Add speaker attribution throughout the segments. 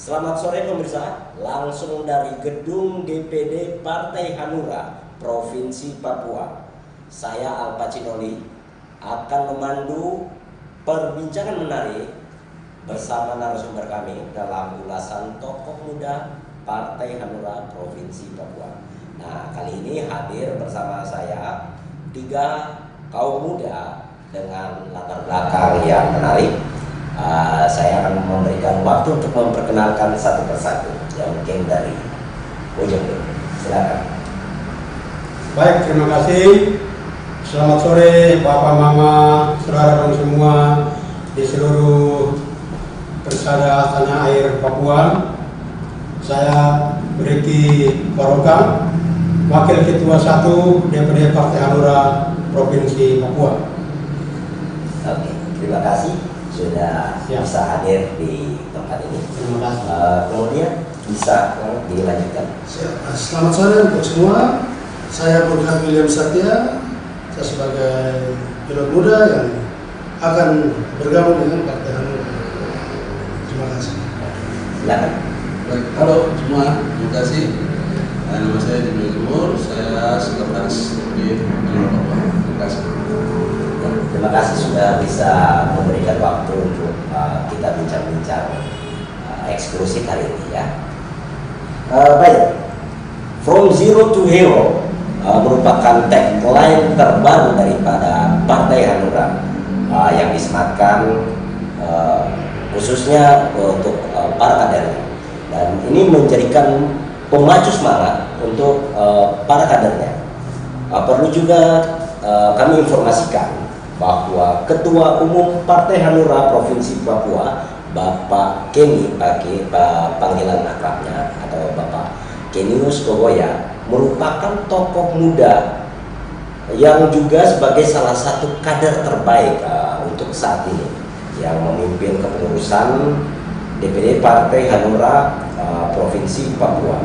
Speaker 1: Selamat sore pemirsa, langsung dari gedung DPD Partai Hanura Provinsi Papua. Saya Alpa Cinoli akan memandu perbincangan menarik bersama narasumber kami dalam ulasan tokoh muda Partai Hanura Provinsi Papua. Nah, kali ini hadir bersama saya 3 kaum muda dengan latar belakang yang menarik. Saya akan memberikan waktu untuk memperkenalkan satu persatu yang mungkin dari ujung ini. Silakan.
Speaker 2: Baik, terima kasih. Selamat sore Bapak, Mama, saudara semua di seluruh persada tanah air Papua. Saya Riki Baroka, Wakil Ketua 1 DPD Partai Hanura Provinsi Papua.
Speaker 1: Oke, terima kasih sudah bisa hadir di tempat ini.
Speaker 2: Terima kasih.
Speaker 1: Kemudian bisa dilanjutkan.
Speaker 3: Selamat sore untuk semua. Saya Burhan William Satya. Saya sebagai pilot muda yang akan bergabung dengan Partai Hanura. Terima kasih.
Speaker 1: Silakan.
Speaker 4: Baik, halo semua. Terima kasih. Nama saya Jimmy Gumur. Saya sekretaris di Hanura Papua. Terima kasih.
Speaker 1: Terima kasih sudah bisa memberikan waktu untuk kita bincang-bincang eksklusif hari ini ya. Baik, From Zero to Hero merupakan tagline terbaru daripada Partai Hanura yang disematkan khususnya untuk para kadernya, dan ini menjadikan pemacu semangat untuk para kadernya. Perlu juga kami informasikan bahwa Ketua Umum Partai Hanura Provinsi Papua, Bapak Kenny, pakai panggilan akrabnya atau Bapak Kenius Kogoya, merupakan tokoh muda yang juga sebagai salah satu kader terbaik untuk saat ini yang memimpin kepengurusan DPD Partai Hanura Provinsi Papua.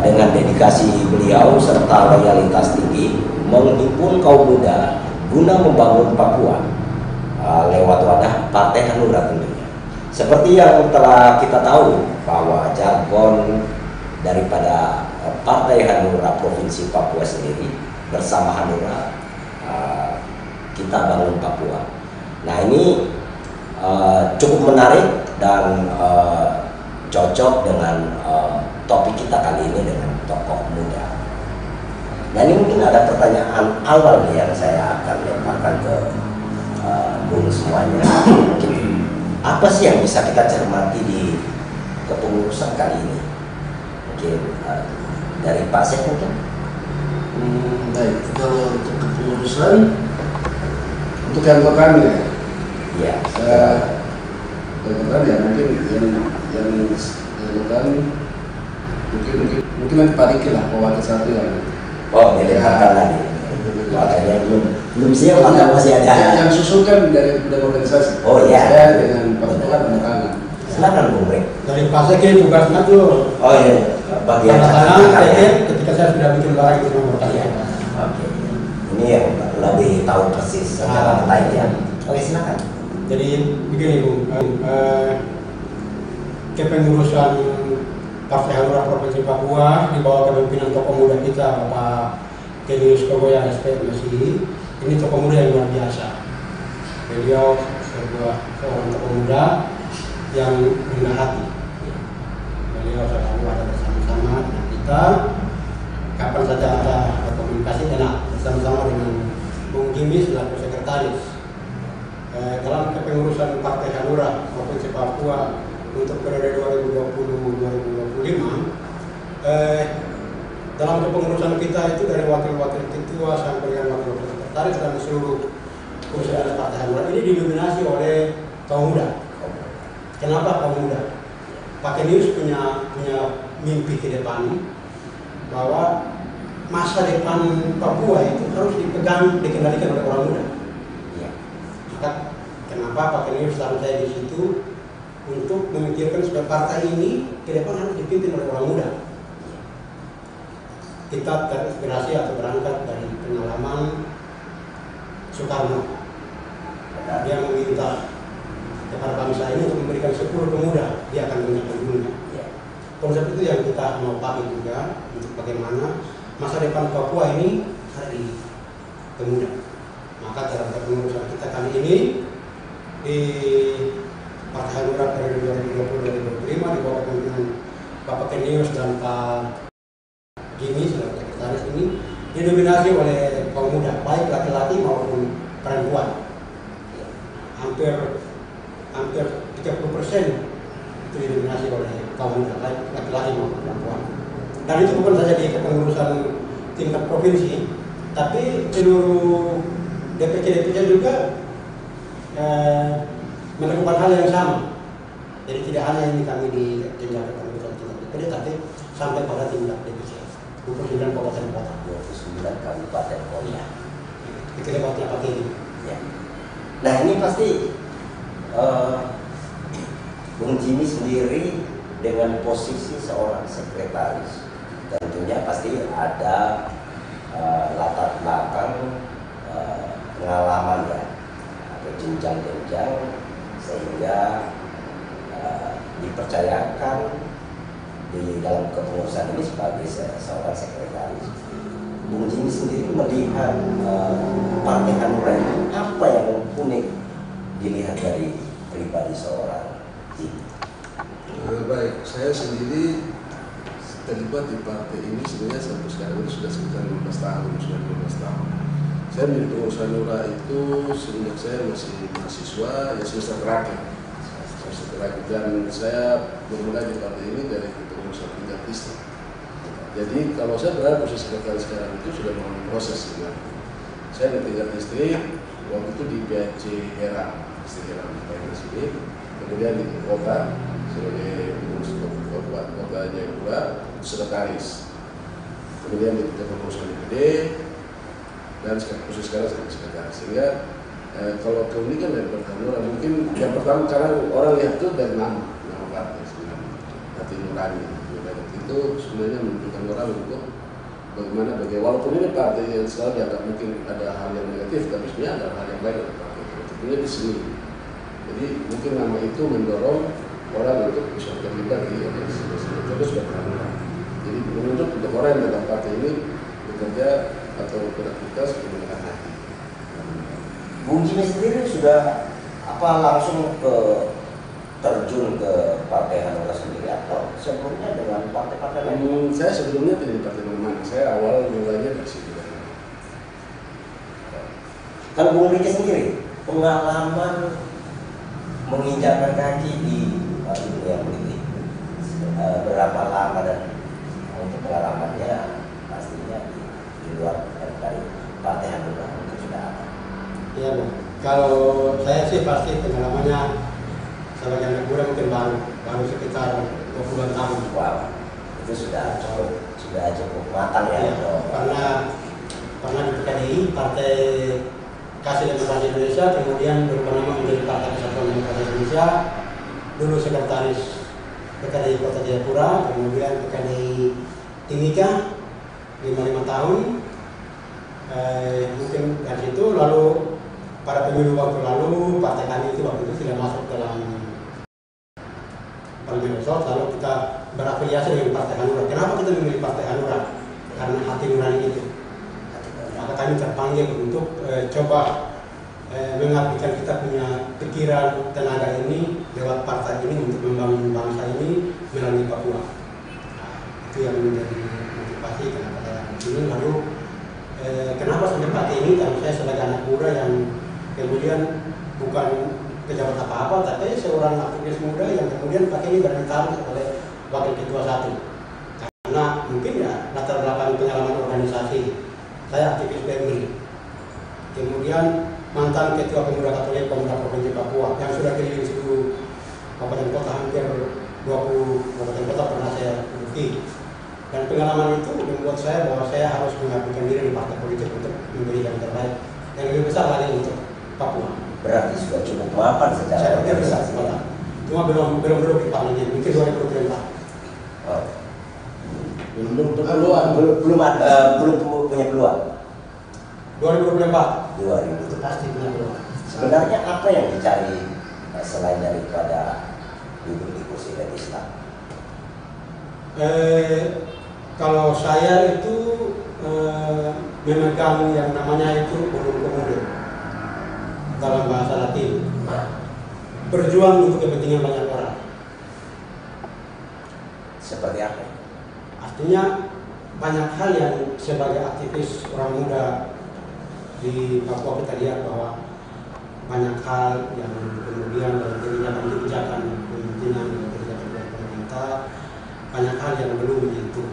Speaker 1: Dengan dedikasi beliau serta loyalitas tinggi menghimpun kaum muda guna membangun Papua lewat wadah Partai Hanura tentunya. Seperti yang telah kita tahu bahwa jargon daripada Partai Hanura Provinsi Papua sendiri, bersama Hanura kita bangun Papua. Nah, ini cukup menarik dan cocok dengan topik kita kali ini dengan tokoh muda. Nah, ini mungkin ada pertanyaan awal nih yang saya akan lemparkan ke bung semuanya. Mungkin apa sih yang bisa kita cermati di kepengurusan kali ini? Mungkin dari Pak Sek mungkin?
Speaker 3: Baik, kalau untuk kepengurusan, untuk yang kami ya.
Speaker 1: Iya.
Speaker 3: Saya kebetulan ya mungkin yang mungkin nanti Pak Riki lah wakil satu yang.
Speaker 1: Oh, dilemparkan lagi. Makanya belum siap atau masih ada?
Speaker 3: Yang susul kan dari organisasi.
Speaker 1: Oh iya.
Speaker 3: Saya dengan Pak Tuhan belakangan.
Speaker 1: Silakan Bung Rek.
Speaker 2: Dari Pak Seki tugasnya tuh
Speaker 1: Oh iya, bagian
Speaker 2: tangan ketika saya sudah bikin barang itu nomor
Speaker 1: Iya. Oke. Ini yang lebih tahu persis secara detail. Oke, silakan.
Speaker 2: Jadi begini Bung, kepengurusan Partai Hanura Provinsi Papua di bawah kepemimpinan tokoh muda kita Bapak Kenius Kogoya SPMSI, ini tokoh muda yang luar biasa. Beliau seorang tokoh muda yang rendah hati. Beliau selalu ada bersama-sama dengan kita. Kapan saja ada komunikasi enak bersama-sama dengan Bung Jimmy selaku sekretaris. Dalam kepengurusan Partai Hanura Provinsi Papua untuk periode 2020-2025, dalam kepengurusan kita itu dari wakil-wakil ketua sampai dengan wakil-wakil sekretaris dan seluruh kursi ada Partai Hanura ini didominasi oleh kaum muda. Kenapa kaum muda? Pak Kenius punya mimpi ke depan bahwa masa depan Papua itu harus dikendalikan oleh orang muda. Maka kenapa Pak Kenius taruh saya di situ untuk memikirkan supaya partai ini ke depan harus dipimpin oleh orang muda. Kita terinspirasi atau berangkat dari pengalaman Soekarno. Dia meminta kepada bangsa ini untuk memberikan 10 pemuda, dia akan menyiapkan konsep itu yang kita mau pakai juga untuk bagaimana masa depan Papua ini hari pemuda. Maka dalam kepengurusan kita kali ini di Partai Hanura periode 2020-2025 di bawah kepemimpinan Bapak Kenius dan Pak Jimmy sebagai sekretaris ini didominasi oleh kaum muda, baik laki-laki maupun perempuan. Hampir 30% itu didominasi oleh kaum muda, baik laki-laki maupun perempuan. Dan itu bukan saja di kepengurusan tingkat provinsi, tapi seluruh DPC juga melakukan hal yang sama. Jadi tidak hanya ini kami di jenjang kepengurusan tingkat DPD, tapi sampai pada tingkat DPC 29 kabupaten kota.
Speaker 1: 29 kabupaten kota.
Speaker 2: Itu lebatnya pakai ini.
Speaker 1: Ya. Nah ini pasti Bung Jimmy sendiri dengan posisi seorang sekretaris, tentunya pasti ada latar belakang pengalaman ya, atau jenjang-jenjang sehingga dipercayakan di dalam kepengurusan ini sebagai seorang sekretaris. Bung Jimmy sendiri melihat Partai Hanura itu apa yang unik dilihat dari pribadi seorang Jimmy?
Speaker 4: Baik, saya sendiri terlibat di partai ini sebenarnya sampai sekarang itu sudah sekitar 15 tahun, Saya menjadi pengurus Hanura itu semenjak saya masih mahasiswa, ya semester terakhir. Dan saya bermula di partai ini dari kepengurusan tingkat distrik. Jadi kalau saya berada posisi sekretaris sekarang itu sudah melalui proses sebenarnya. Saya di tingkat distrik, waktu itu di BAC Herang, distrik Herang di sini. Kemudian di kota sebagai pengurus kota Jayapura, sekretaris. Kemudian di kepengurusan DPD dan posisi sekarang sebagai sekretaris. Sehingga kalau keunikan dari Partai Hanura mungkin yang pertama karena orang lihat itu dari nama partai sebenarnya, hati nurani. Itu sebenarnya menunjukkan orang untuk bagaimana walaupun ini partai yang selalu dianggap mungkin ada hal yang negatif, tapi sebenarnya ada hal yang baik dari partai politik di sini. Jadi mungkin nama itu mendorong orang untuk bisa terlibat di organisasi terus berperan. Jadi menuntut untuk orang yang dalam partai ini bekerja atau beraktivitas menggunakan hati.
Speaker 1: Bung Jimmy sendiri sudah langsung terjun ke Partai Hanura sendiri atau sebelumnya dengan partai-partai lain?
Speaker 4: Saya sebelumnya tidak di partai mana-mana. Saya awal mulanya dari situ.
Speaker 1: Kalau Bung Riki sendiri pengalaman menginjakkan kaki di dunia politik berapa lama dan untuk pengalamannya pastinya di luar dari Partai Hanura itu sudah ada.
Speaker 2: Iya, Bu. Kalau saya sih pasti pengalamannya sebagai anak muda mungkin baru sekitar 20 tahun.
Speaker 1: Wow, itu sudah cukup matang ya.
Speaker 2: Karena di PKDI, Partai Kasih Demokrasi Indonesia, kemudian berubah nama menjadi Partai Kesatuan Demokrasi Indonesia. Dulu sekretaris PKDI Kota Jayapura, kemudian PKDI Timika 5 tahun. Mungkin dari situ lalu pada pemilu waktu lalu partai kami itu waktu itu tidak masuk dalam parlemen resort, lalu kita berafiliasi dengan Partai Hanura. Kenapa kita memilih Partai Hanura? Karena hati nurani itu. Maka kami terpanggil untuk coba mengabdikan kita punya pikiran tenaga ini lewat partai ini untuk membangun bangsa ini melalui Papua. Nah, itu yang menjadi motivasi kenapa saya ini. Lalu kenapa sampai partai ini? Karena saya sebagai anak muda yang kemudian bukan pejabat apa-apa, tapi seorang aktivis muda yang kemudian pakai ini beritahu oleh wakil ketua 1. Karena mungkin ya latar belakang pengalaman organisasi, saya aktivis PMI, kemudian mantan ketua pemuda Katolik Pemuda Provinsi Papua yang sudah keliling seluruh kabupaten kota, hampir 20 kabupaten kota pernah saya duduki. Dan pengalaman itu membuat saya bahwa saya harus mengabdikan diri di partai politik untuk memberi yang terbaik, yang lebih besar lagi untuk Papua.
Speaker 1: Berarti sudah cukup mapan secara organisasi.
Speaker 2: Cuma belum di parlemen, mungkin 2024.
Speaker 1: Oh. Belum punya peluang.
Speaker 2: 2024.
Speaker 1: 2000
Speaker 2: Pasti punya peluang.
Speaker 1: Sebenarnya apa yang dicari selain daripada duduk di kursi legislatif?
Speaker 2: Kalau saya itu memegang yang namanya itu ulum komudo dalam bahasa Latin, berjuang untuk kepentingan banyak orang.
Speaker 1: Seperti apa?
Speaker 2: Artinya banyak hal yang sebagai aktivis orang muda di Papua kita lihat bahwa banyak hal yang kemudian dari kebijakan pemimpinan dan kebijakan dari pemerintah, banyak hal yang belum menyentuh.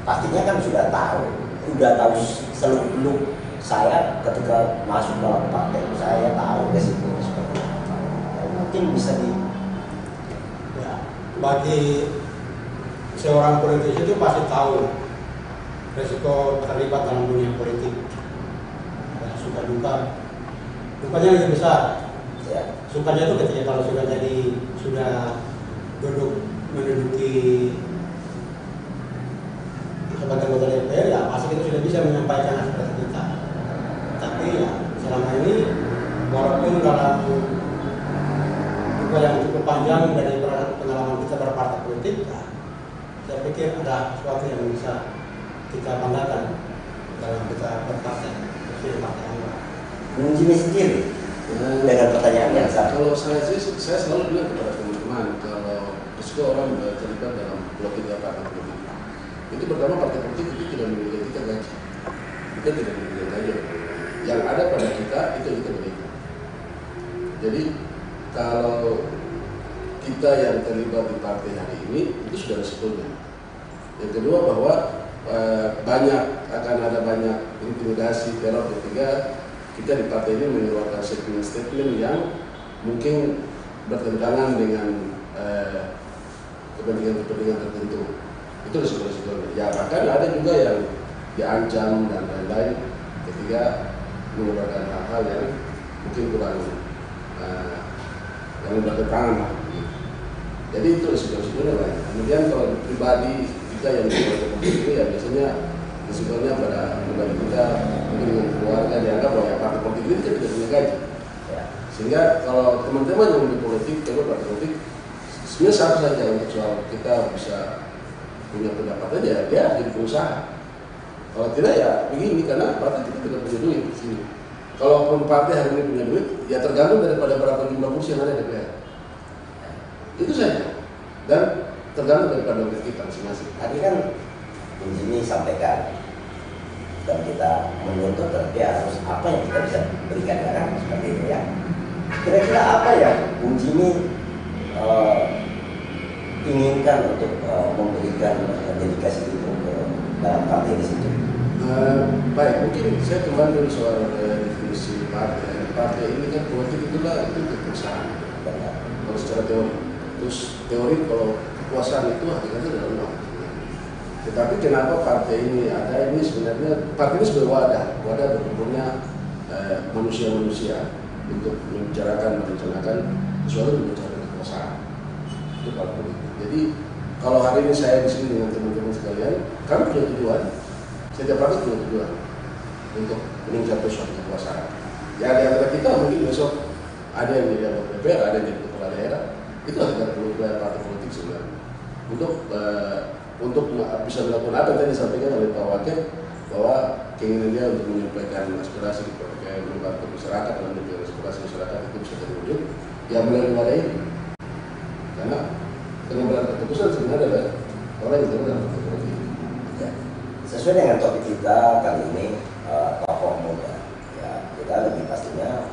Speaker 1: Pastinya kan sudah tahu seluk-beluk saya ketika masuk dalam partai, saya tahu resikonya seperti apa. Mungkin bisa
Speaker 2: Ya, bagi seorang politisi itu pasti tahu resiko terlibat dalam dunia politik. Ya, suka duka, dukanya lebih besar.
Speaker 1: ya.
Speaker 2: Sukanya itu ketika kalau sudah menduduki sebagai anggota DPR, ya pasti kita sudah bisa menyampaikan aspirasi kita. Tapi ya selama ini walaupun dalam juga yang cukup panjang dari pengalaman kita berpartai politik, ya, saya pikir ada sesuatu yang bisa kita banggakan dalam kita berpartai, khususnya partai hanura.
Speaker 1: Bung Jimmy sendiri dengan pertanyaan yang sama.
Speaker 4: Kalau saya sih, saya selalu bilang kepada teman-teman, kalau risiko orang terlibat dalam politik apa politik, itu pertama partai politik itu tidak memiliki kita gaji, kita tidak memiliki gaji. Yang ada pada kita itu kita berikan. Jadi kalau kita yang terlibat di partai hari ini itu sudah resikonya. Yang kedua bahwa akan ada banyak intimidasi, teror. Ketiga, kita di partai ini mengeluarkan statement yang mungkin bertentangan dengan kepentingan tertentu. Itu resiko-resikonya. Ya bahkan ada juga yang diancam dan lain-lain ketika mengeluarkan hal-hal yang mungkin kurang yang bertentangan lah. Jadi itu resiko-resikonya banyak. Kemudian kalau pribadi kita yang di politik ini ya biasanya resikonya pada pribadi kita mungkin dengan keluarga dianggap bahwa ya partai politik ini tidak punya gaji. Ya. Sehingga kalau teman-teman yang di politik, kalau partai politik sebenarnya satu saja untuk soal kita bisa punya pendapat aja, dia jadi pengusaha. Kalau tidak ya begini, karena partai kita tidak punya duit di sini. Kalaupun partai hari ini punya duit, ya tergantung daripada berapa jumlah kursi yang ada di DPR. Itu saja. Dan tergantung daripada duit kita masing-masing.
Speaker 1: Tadi kan Bung Jimmy sampaikan dan kita menuntut terlebih harus apa yang kita bisa berikan kan seperti itu ya. Kira-kira apa ya Bung Jimmy inginkan untuk memberikan dedikasi itu dalam partai di situ?
Speaker 4: Baik, mungkin saya kembali dulu soal definisi partai. Partai ini kan politik itulah itu kekuasaan. Kalau secara teori, terus teori kalau kekuasaan itu hakikatnya adalah uang. Tetapi kenapa partai ini ada? Ini sebenarnya partai ini sebagai wadah berkumpulnya manusia-manusia untuk membicarakan, merencanakan sesuatu yang mencari kekuasaan. Itu partai. Jadi kalau hari ini saya di sini dengan teman-teman sekalian, kami punya tujuan. Setiap partai punya tujuan untuk mencapai suatu kekuasaan. Ya di antara kita mungkin besok ada yang jadi anggota DPR, ada yang jadi kepala daerah. Itu adalah peluang partai politik sebenarnya. Untuk bisa melakukan apa yang tadi disampaikan oleh Pak Wakil, bahwa keinginan dia untuk menyampaikan aspirasi kepada membantu masyarakat dalam menjaga aspirasi masyarakat itu bisa terwujud. Ya melalui wadah ini. Karena pengambilan keputusan sebenarnya adalah orang yang terlibat dalam politik.
Speaker 1: Ya. Sesuai dengan topik kita kali ini tokoh muda. Ya, kita lebih pastinya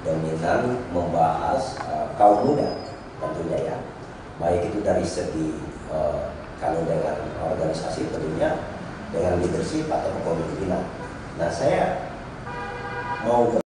Speaker 1: dominan membahas kaum muda tentunya ya. Baik itu dari segi kalau dengan organisasi tentunya dengan leadership atau kepemimpinan. Nah saya mau